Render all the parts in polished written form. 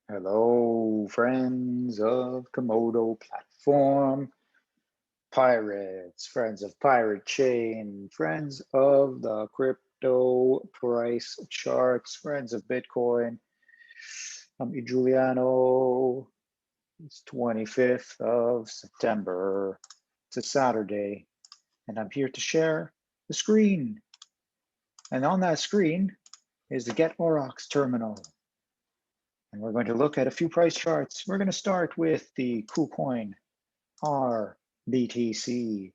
Hello, friends of Komodo platform, pirates, friends of Pirate Chain, friends of the crypto price charts, friends of Bitcoin. I'm E. Giuliano. It's 25th of September. It's a Saturday, and I'm here to share the screen. And on that screen is the getaurox terminal. And we're going to look at a few price charts. We're going to start with the KuCoin ARRR BTC.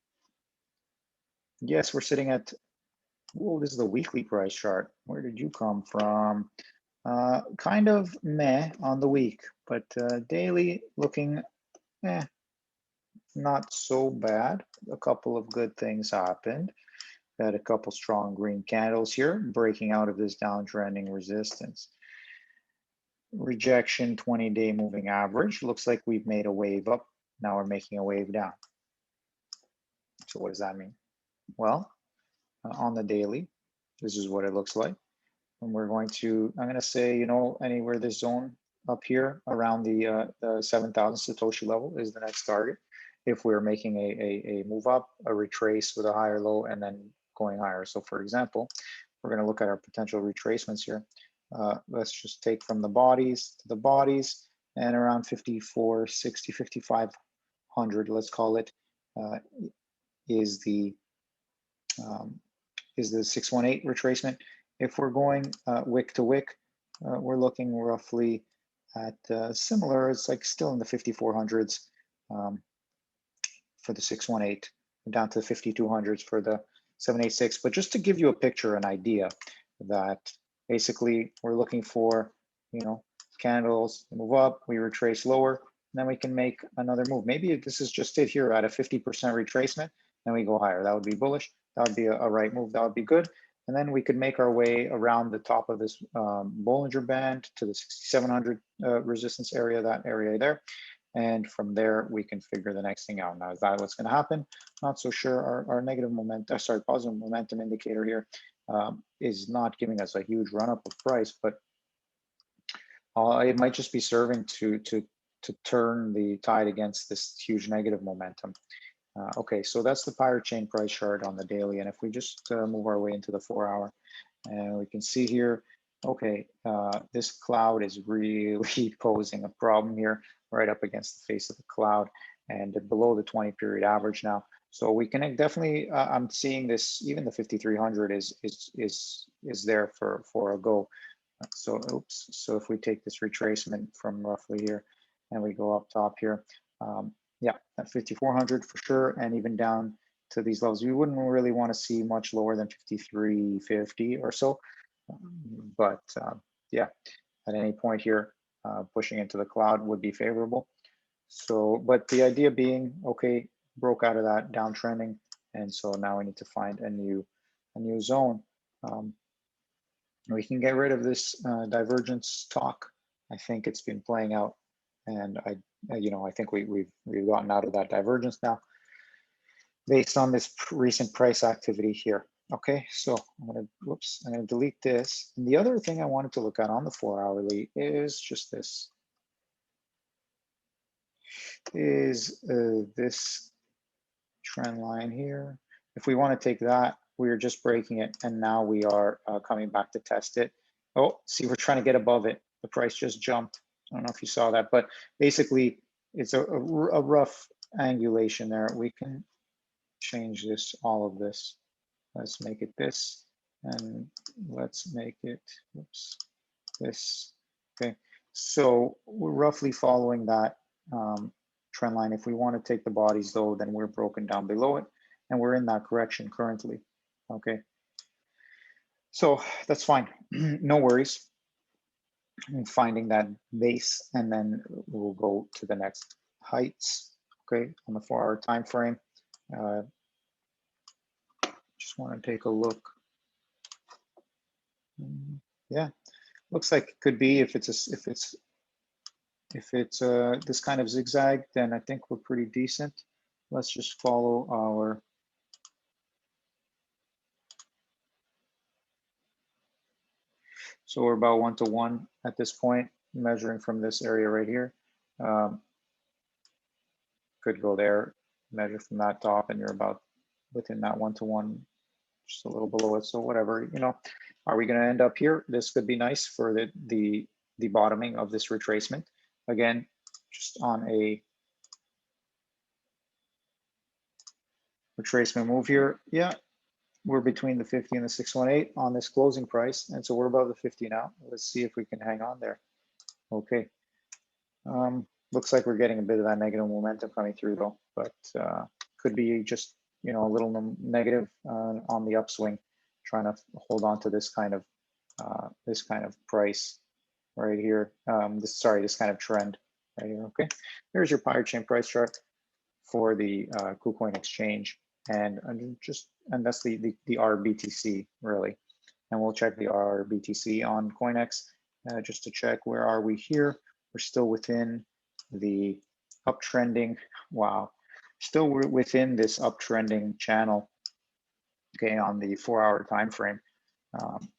Yes, we're sitting at, oh, this is the weekly price chart. Where did you come from? Kind of meh on the week, but daily looking not so bad. A couple of good things happened. Had a couple strong green candles here, breaking out of this downtrending resistance. Rejection 20-day moving average. Looks like we've made a wave up. Now we're making a wave down. So what does that mean? Well, on the daily, this is what it looks like. And we're going to, I'm going to say, you know, anywhere this zone up here around the 7,000 Satoshi level is the next target. If we're making a move up, a retrace with a higher low, and then going higher. So for example, we're going to look at our potential retracements here. Let's just take from the bodies to the bodies and around 5460, 5500, let's call it, is the 618 retracement. If we're going wick to wick, we're looking roughly at similar, it's like still in the 5400s for the 618, down to the 5200s for the 786. But just to give you a picture, an idea that basically we're looking for, you know, candles move up, we retrace lower, and then we can make another move. Maybe this is just it here at a 50% retracement, and we go higher. That would be bullish. That would be a right move. That would be good. And then we could make our way around the top of this Bollinger Band to the 6,700 resistance area, that area there. And from there, we can figure the next thing out. Now, is that what's going to happen? Not so sure. Our negative momentum, sorry, positive momentum indicator here is not giving us a huge run up of price, but it might just be serving to turn the tide against this huge negative momentum. Okay, so that's the Pirate Chain price chart on the daily. And if we just move our way into the 4-hour, and we can see here, okay, this cloud is really posing a problem here, right up against the face of the cloud and below the 20-period average now. So we can definitely, I'm seeing this, even the 5300 is there for a go. So, oops, so if we take this retracement from roughly here and we go up top here, yeah, at 5,400 for sure, and even down to these levels. We wouldn't really want to see much lower than 5,350 or so, but yeah, at any point here, pushing into the cloud would be favorable. So, but the idea being, okay, broke out of that downtrending, and so now we need to find a new zone. We can get rid of this divergence talk. I think it's been playing out, and I think we've gotten out of that divergence now based on this recent price activity here. Okay, so I'm gonna delete this. And the other thing I wanted to look at on the 4-hourly is just this. Is this trend line here. If we want to take that, we're just breaking it, and now we are coming back to test it. Oh, see, we're trying to get above it. The price just jumped. I don't know if you saw that, but basically it's a rough angulation there. We can change this, all of this. Let's make it this, and let's make it, oops, this. Okay, so we're roughly following that trend line. If we want to take the bodies though, then we're broken down below it, and we're in that correction currently. Okay, so that's fine. No worries. I'm finding that base, and then we'll go to the next heights. Okay, on the 4-hour time frame. Just want to take a look. Yeah, looks like it could be, if it's this kind of zigzag, then I think we're pretty decent. Let's just follow our so we're about 1-to-1 at this point. measuring from this area right here. Could go there, measure from that top, and you're about within that 1-to-1, just a little below it. So whatever, you know, are we going to end up here? This could be nice for the bottoming of this retracement. Again, just on a retracement move here. Yeah, we're between the 50 and the 618 on this closing price. And so we're above the 50 now. Let's see if we can hang on there. Okay. Looks like we're getting a bit of that negative momentum coming through though, but could be just, you know, a little negative on the upswing, trying to hold on to this kind of price right here. This kind of trend right here. Okay, here's your Pirate Chain price chart for the KuCoin exchange, and that's the ARRR BTC really, and we'll check the ARRR BTC on CoinEx just to check where are we here. We're still within the uptrending. Wow, still we're within this uptrending channel. Okay, on the 4-hour time frame.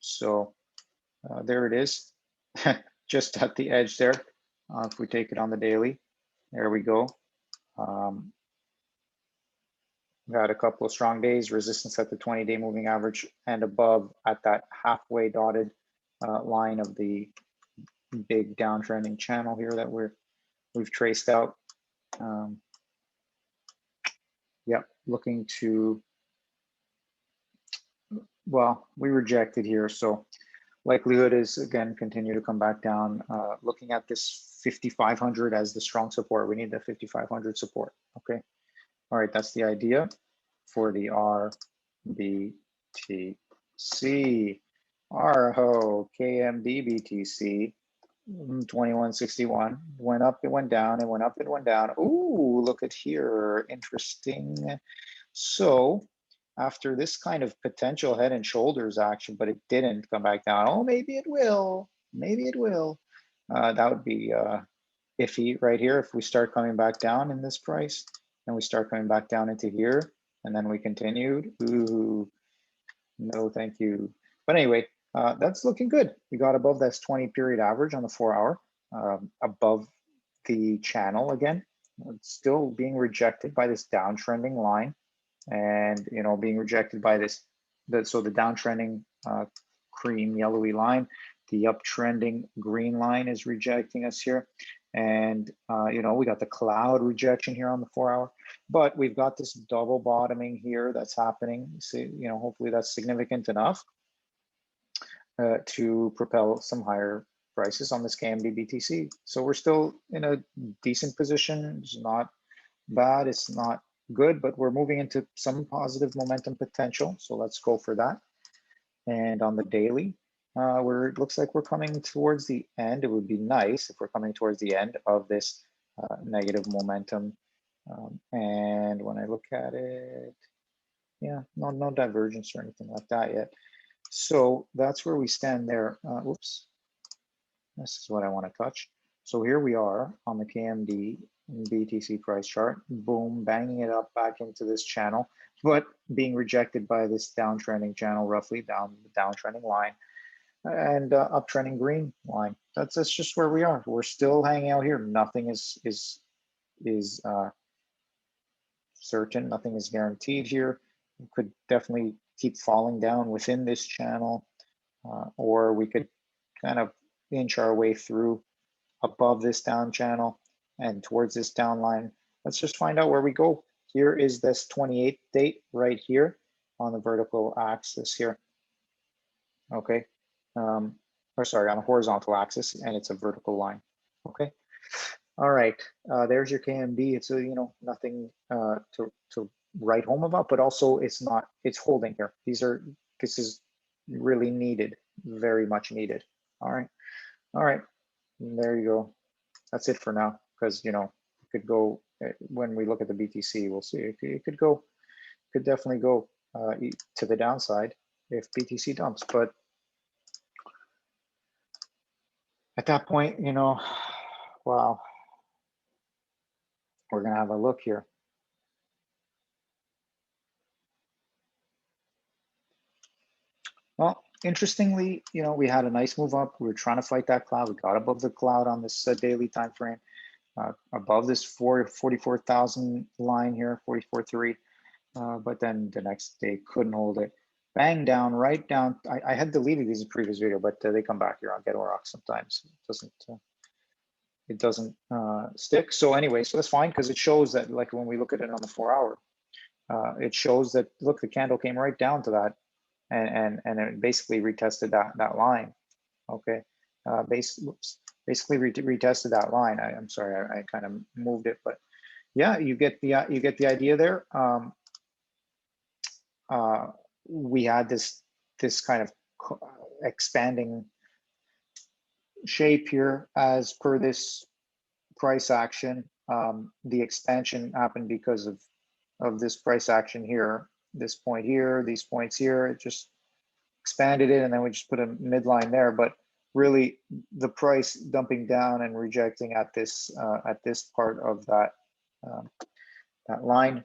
So there it is, just at the edge there. If we take it on the daily, there we go. Got a couple of strong days, resistance at the 20-day moving average and above at that halfway dotted line of the big downtrending channel here that we've traced out. Yep, looking to, well, we rejected here, so likelihood is again continue to come back down. Looking at this 5,500 as the strong support. We need the 5,500 support. Okay, all right, that's the idea for the ARRR BTC. ARRR KMD BTC 2161 went up, it went down, it went up, it went down. Ooh, look at here, interesting. So after this kind of potential head and shoulders action, but it didn't come back down. Oh, maybe it will, maybe it will. That would be iffy right here if we start coming back down in this price and we start coming back down into here and then we continued. Ooh, no thank you. But anyway, that's looking good. We got above this 20 period average on the 4-hour, above the channel again. It's still being rejected by this downtrending line, and you know, being rejected by this. So the downtrending cream yellowy line, the uptrending green line is rejecting us here, and you know, we got the cloud rejection here on the 4-hour, but we've got this double bottoming here that's happening. So you know, hopefully that's significant enough to propel some higher prices on this KMD BTC. So we're still in a decent position. It's not bad, it's not good, but we're moving into some positive momentum potential. So let's go for that. And on the daily, it looks like we're coming towards the end. It would be nice if we're coming towards the end of this negative momentum. And when I look at it, yeah, no divergence or anything like that yet. So that's where we stand there. Oops, this is what I want to touch. So here we are on the KMD BTC price chart. Boom, banging it up back into this channel, but being rejected by this downtrending channel, roughly down the downtrending line and uptrending green line. That's just where we are. We're still hanging out here. Nothing is certain. Nothing is guaranteed here. We could definitely keep falling down within this channel, or we could kind of inch our way through above this down channel and towards this down line. Let's just find out where we go. Here is this 28th date right here on the vertical axis here. Okay, or sorry, on the horizontal axis, and it's a vertical line. Okay, all right, there's your KMD. It's you know, nothing to write home about, but also it's holding here. This is really needed, very much needed. All right, there you go. That's it for now, because you know, it could go, when we look at the BTC, we'll see it could definitely go to the downside if BTC dumps, but at that point, you know, wow, we're gonna have a look here. Well, interestingly, you know, we had a nice move up. We were trying to fight that cloud. We got above the cloud on this daily time frame, above this 44,000 line here, 44.3. But then the next day couldn't hold it. Bang down, right down. I had deleted these in previous video, but they come back here on getaurox sometimes. It doesn't stick. So anyway, so that's fine because it shows that, like when we look at it on the 4 hour, it shows that, look, the candle came right down to that, and it basically retested that line. Okay, basically retested that line. I'm sorry, I kind of moved it, but yeah, you get the idea there. We had this kind of expanding shape here as per this price action. The expansion happened because of this price action here, this point here, these points here. It just expanded it, and then we just put a midline there. But really, the price dumping down and rejecting at this part of that that line,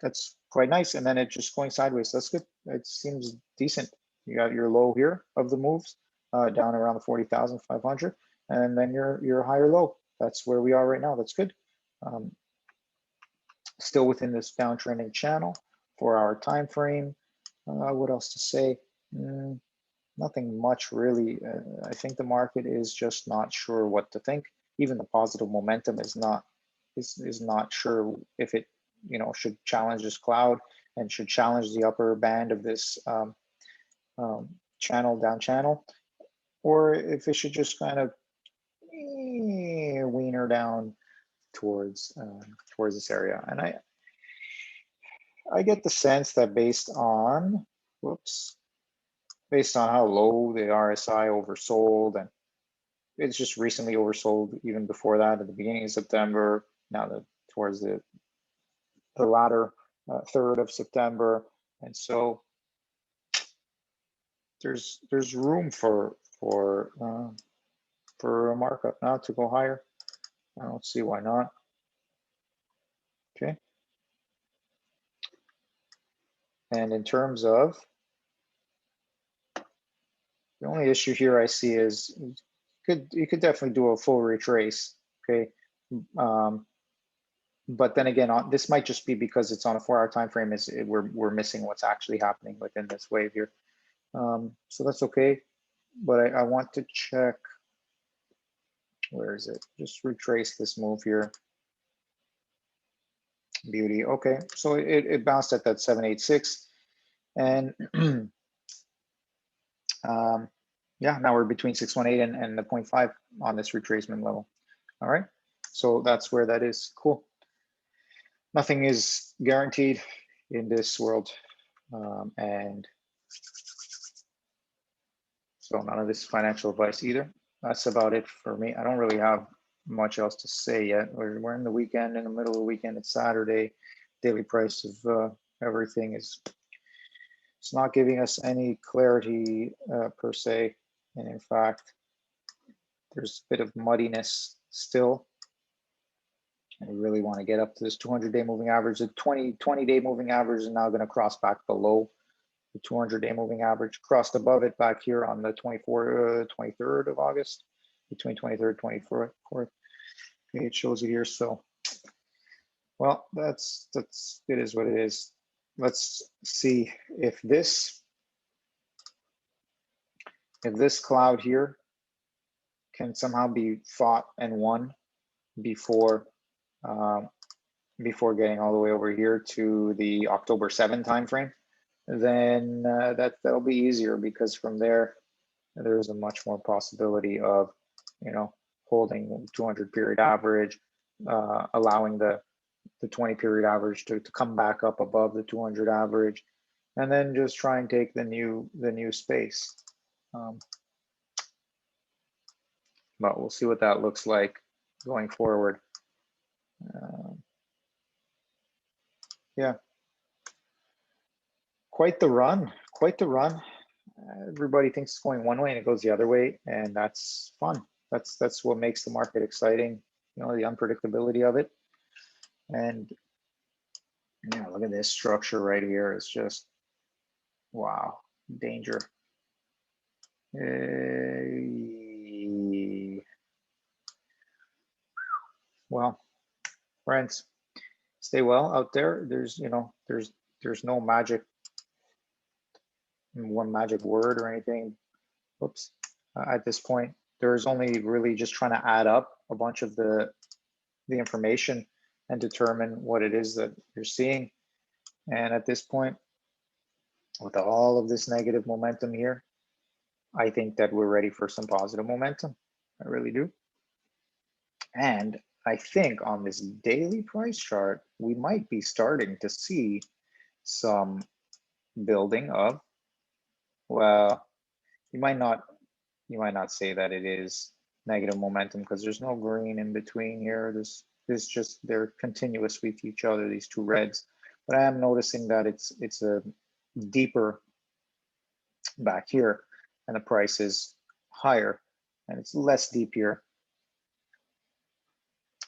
that's quite nice. And then it just going sideways. That's good. It seems decent. You got your low here of the moves down around the 40,500, and then your higher low. That's where we are right now. That's good. Still within this downtrending channel, 4 hour time frame. What else to say? Nothing much really. I think the market is just not sure what to think. Even the positive momentum is not sure if it, you know, should challenge this cloud and should challenge the upper band of this down channel, or if it should just kind of wiener down towards this area. And I get the sense that based on how low the RSI oversold, and it's just recently oversold even before that at the beginning of September, now towards the latter third of September. And so there's room for a markup now to go higher. I don't see why not. Okay. And in terms of, the only issue here I see is you could definitely do a full retrace. Okay. But then again, this might just be because it's on a 4 hour time frame. We're missing what's actually happening within this wave here. So that's okay. But I want to check, where is it? Just retrace this move here. Beauty. Okay, so it bounced at that 786, and yeah, now we're between 618 and the 0.5 on this retracement level. All right, so that's where that is. Cool. Nothing is guaranteed in this world, and so none of this financial advice either. That's about it for me. I don't really have much else to say yet. We're in the weekend, in the middle of the weekend. It's Saturday. Daily price of everything it's not giving us any clarity per se. And in fact, there's a bit of muddiness still. And we really want to get up to this 200-day moving average. The 20-day moving average is now going to cross back below the 200-day moving average, crossed above it back here on the 23rd of August, between 23rd and 24th. Okay, it shows it here. So, well, that's it is what it is. Let's see if this cloud here can somehow be fought and won before getting all the way over here to the October 7 timeframe. Then that'll be easier, because from there's a much more possibility of, you know, holding 200 period average, allowing the 20 period average to come back up above the 200 average, and then just try and take the new space. But we'll see what that looks like going forward. Yeah. Quite the run. Everybody thinks it's going one way and it goes the other way, and that's fun. That's what makes the market exciting, you know, the unpredictability of it. And yeah, look at this structure right here. It's just, wow, danger. Well, friends, stay well out there. There's, you know, there's no magic, one magic word or anything. Oops. At this point, there's only really just trying to add up a bunch of the information and determine what it is that you're seeing. And at this point, with all of this negative momentum here, I think that we're ready for some positive momentum. I really do. And I think on this daily price chart, we might be starting to see some building of, well, you might not say that it is negative momentum because there's no green in between here. This just, they're continuous with each other, these two reds. But I am noticing that it's a deeper back here and the price is higher, and it's less deep here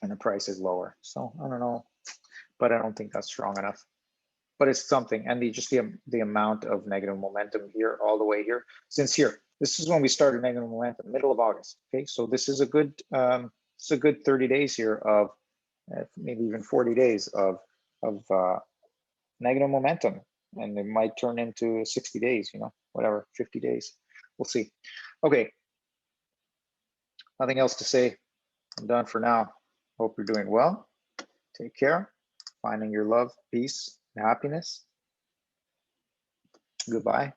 and the price is lower. So I don't know, but I don't think that's strong enough. But it's something, and just the amount of negative momentum here all the way here, since here, this is when we started negative momentum, middle of August. Okay, so this is a good it's a good 30 days here of maybe even 40 days of negative momentum, and it might turn into 60 days, you know, whatever, 50 days. We'll see. Okay, nothing else to say. I'm done for now. Hope you're doing well. Take care. Finding your love, peace, and happiness. Goodbye.